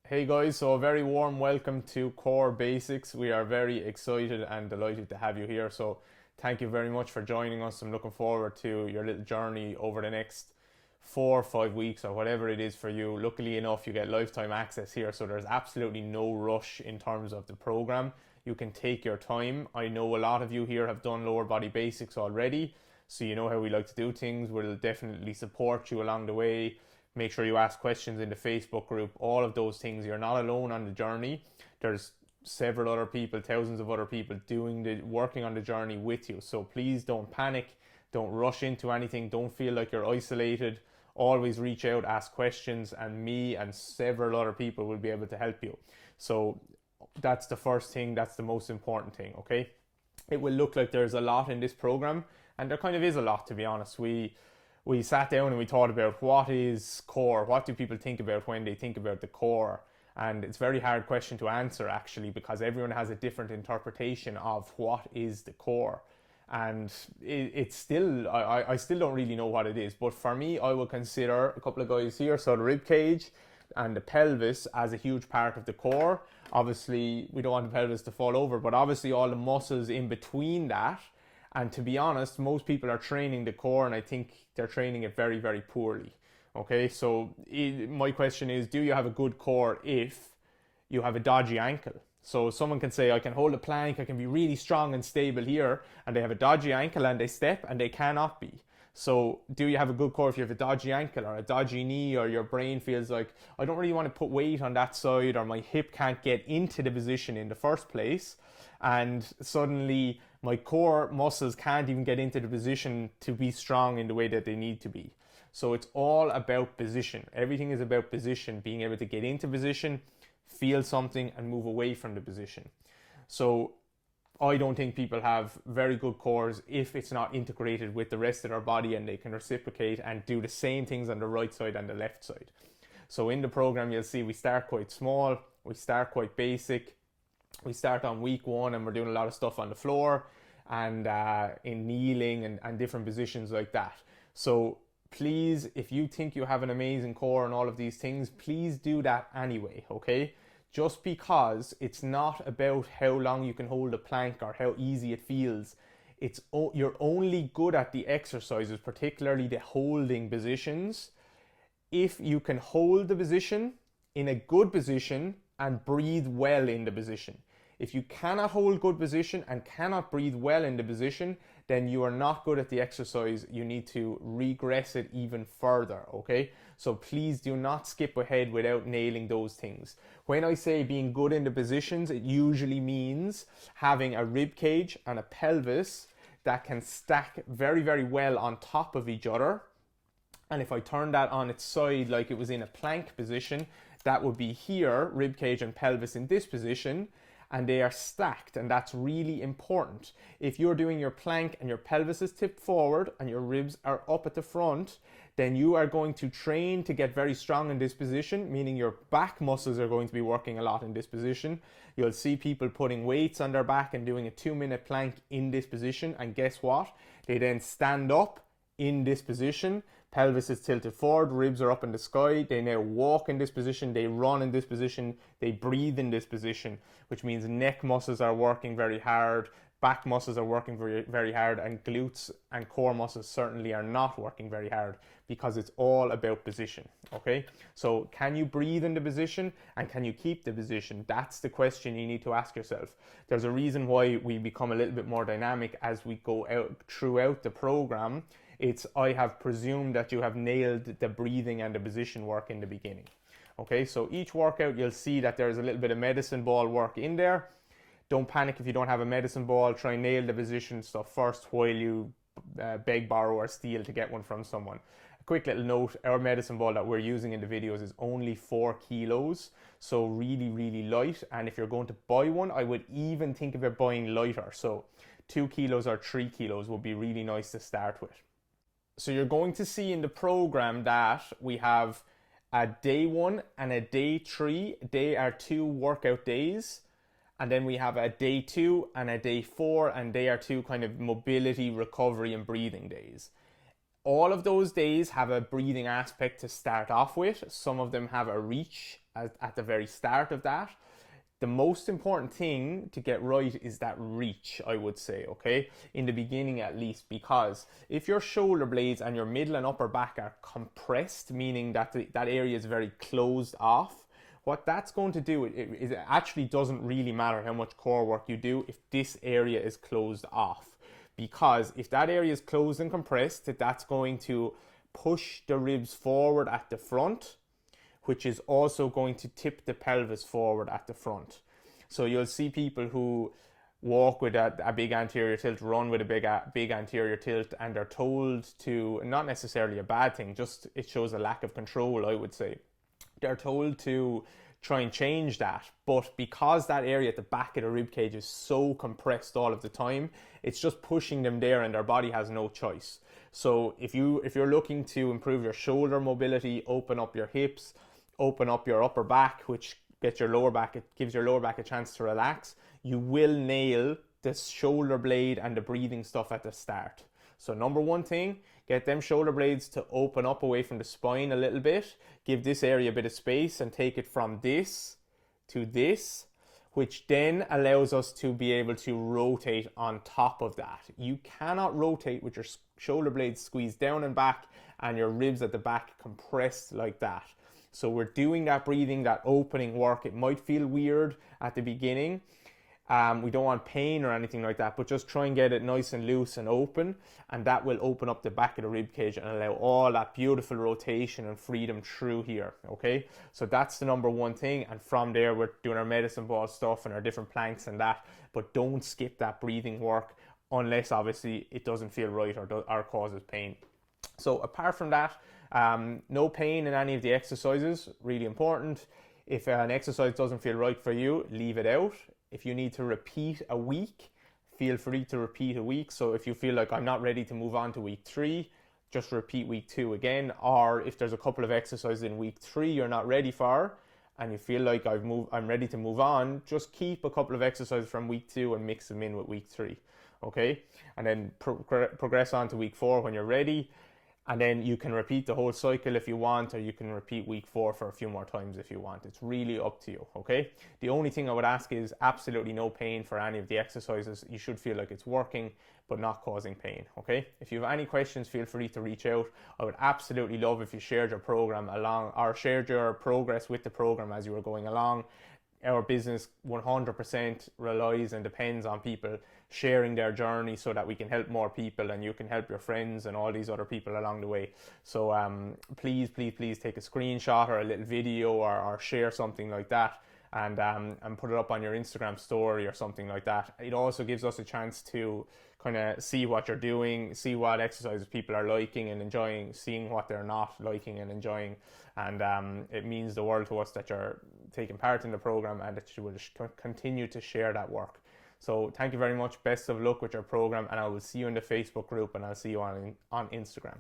Hey guys, so a very warm welcome to Core Basics. We are very excited and delighted to have you here. So, thank you very much for joining us. I'm looking forward to your little journey over the next 4 or 5 weeks or whatever it is for you. Luckily enough, you get lifetime access here, so there's absolutely no rush in terms of the program. You can take your time. I know a lot of you here have done lower body basics already, so you know how we like to do things. We'll definitely support you along the way. Make sure you ask questions in the Facebook group, all of those things. You're not alone on the journey. There's several other people, thousands of other people working on the journey with you. So please don't panic, don't rush into anything, don't feel like you're isolated. Always reach out, ask questions, and me and several other people will be able to help you. So that's the first thing, that's the most important thing, okay? It will look like there's a lot in this program, and there kind of is a lot, to be honest. We sat down and we thought about what is core, what do people think about when they think about the core, and it's a very hard question to answer actually, because everyone has a different interpretation of what is the core, and it's still I still don't really know what it is. But for me, I would consider a couple of guys here, so the rib cage and the pelvis, as a huge part of the core. Obviously we don't want the pelvis to fall over, but obviously all the muscles in between that. And to be honest, most people are training the core, and I think they're training it very, very poorly. Okay, so my question is, do you have a good core if you have a dodgy ankle? So someone can say, I can hold a plank, I can be really strong and stable here, and they have a dodgy ankle and they step and they cannot be. So do you have a good core if you have a dodgy ankle or a dodgy knee, or your brain feels like, I don't really want to put weight on that side, or my hip can't get into the position in the first place, and suddenly my core muscles can't even get into the position to be strong in the way that they need to be. So it's all about position. Everything is about position, being able to get into position, feel something, and move away from the position. So I don't think people have very good cores if it's not integrated with the rest of their body and they can reciprocate and do the same things on the right side and the left side. So in the program, you'll see we start quite small, we start quite basic. We start on week 1 and we're doing a lot of stuff on the floor and in kneeling and different positions like that. So please, if you think you have an amazing core and all of these things, please do that anyway, okay? Just because it's not about how long you can hold a plank or how easy it feels. You're only good at the exercises, particularly the holding positions, if you can hold the position in a good position and breathe well in the position. If you cannot hold good position and cannot breathe well in the position, then you are not good at the exercise. You need to regress it even further, okay? So please do not skip ahead without nailing those things. When I say being good in the positions, it usually means having a rib cage and a pelvis that can stack very, very well on top of each other. And if I turn that on its side like it was in a plank position, that would be here, rib cage and pelvis in this position, and they are stacked, and that's really important. If you're doing your plank and your pelvis is tipped forward and your ribs are up at the front, then you are going to train to get very strong in this position, meaning your back muscles are going to be working a lot in this position. You'll see people putting weights on their back and doing a 2-minute plank in this position, and guess what? They then stand up in this position, pelvis is tilted forward, ribs are up in the sky, they now walk in this position, they run in this position, they breathe in this position, which means neck muscles are working very hard, back muscles are working very, very hard, and glutes and core muscles certainly are not working very hard, because it's all about position, okay? So can you breathe in the position, and can you keep the position? That's the question you need to ask yourself. There's a reason why we become a little bit more dynamic as we go out throughout the program. I have presumed that you have nailed the breathing and the position work in the beginning. Okay, so each workout you'll see that there's a little bit of medicine ball work in there. Don't panic if you don't have a medicine ball. Try and nail the position stuff first while you beg, borrow, or steal to get one from someone. A quick little note, our medicine ball that we're using in the videos is only 4 kilos, so really, really light. And if you're going to buy one, I would even think about buying lighter. So 2 kilos or 3 kilos would be really nice to start with. So you're going to see in the program that we have a day 1 and a day 3. They are 2 workout days. And then we have a day 2 and a day 4, and they are 2 kind of mobility, recovery, and breathing days. All of those days have a breathing aspect to start off with. Some of them have a reach at the very start of that. The most important thing to get right is that reach, I would say, okay? In the beginning at least, because if your shoulder blades and your middle and upper back are compressed, meaning that that area is very closed off, what that's going to do is it actually doesn't really matter how much core work you do if this area is closed off. Because if that area is closed and compressed, that's going to push the ribs forward at the front, which is also going to tip the pelvis forward at the front. So you'll see people who walk with a big anterior tilt, run with a big anterior tilt, and they're told to, not necessarily a bad thing, just it shows a lack of control, I would say. They're told to try and change that, but because that area at the back of the rib cage is so compressed all of the time, it's just pushing them there and their body has no choice. So if you're looking to improve your shoulder mobility, open up your hips, open up your upper back, which gets your lower back, it gives your lower back a chance to relax, you will nail the shoulder blade and the breathing stuff at the start. So number one thing, get them shoulder blades to open up away from the spine a little bit, give this area a bit of space and take it from this to this, which then allows us to be able to rotate on top of that. You cannot rotate with your shoulder blades squeezed down and back and your ribs at the back compressed like that. So we're doing that breathing, that opening work. It might feel weird at the beginning. We don't want pain or anything like that, but just try and get it nice and loose and open, and that will open up the back of the rib cage and allow all that beautiful rotation and freedom through here, okay? So that's the number one thing, and from there we're doing our medicine ball stuff and our different planks and that, but don't skip that breathing work unless obviously it doesn't feel right or causes pain. So apart from that, no pain in any of the exercises, really important. If an exercise doesn't feel right for you, leave it out. If you need to repeat a week, feel free to repeat a week. So if you feel like I'm not ready to move on to week 3, just repeat week 2 again. Or if there's a couple of exercises in week 3 you're not ready for, and you feel like I'm ready to move on, just keep a couple of exercises from week 2 and mix them in with week 3. Okay? And then progress on to week 4 when you're ready. And then you can repeat the whole cycle if you want, or you can repeat week 4 for a few more times if you want. It's really up to you, okay? The only thing I would ask is absolutely no pain for any of the exercises. You should feel like it's working, but not causing pain, okay? If you have any questions, feel free to reach out. I would absolutely love if you shared your program along, or shared your progress with the program as you were going along. Our business 100% relies and depends on people sharing their journey so that we can help more people and you can help your friends and all these other people along the way. So please take a screenshot or a little video or share something like that and put it up on your Instagram story or something like that. It also gives us a chance to kind of see what you're doing, see what exercises people are liking and enjoying, seeing what they're not liking and enjoying. And it means the world to us that you're taking part in the program and that you will continue to share that work. So thank you very much. Best of luck with your program, and I will see you in the Facebook group and I'll see you on Instagram.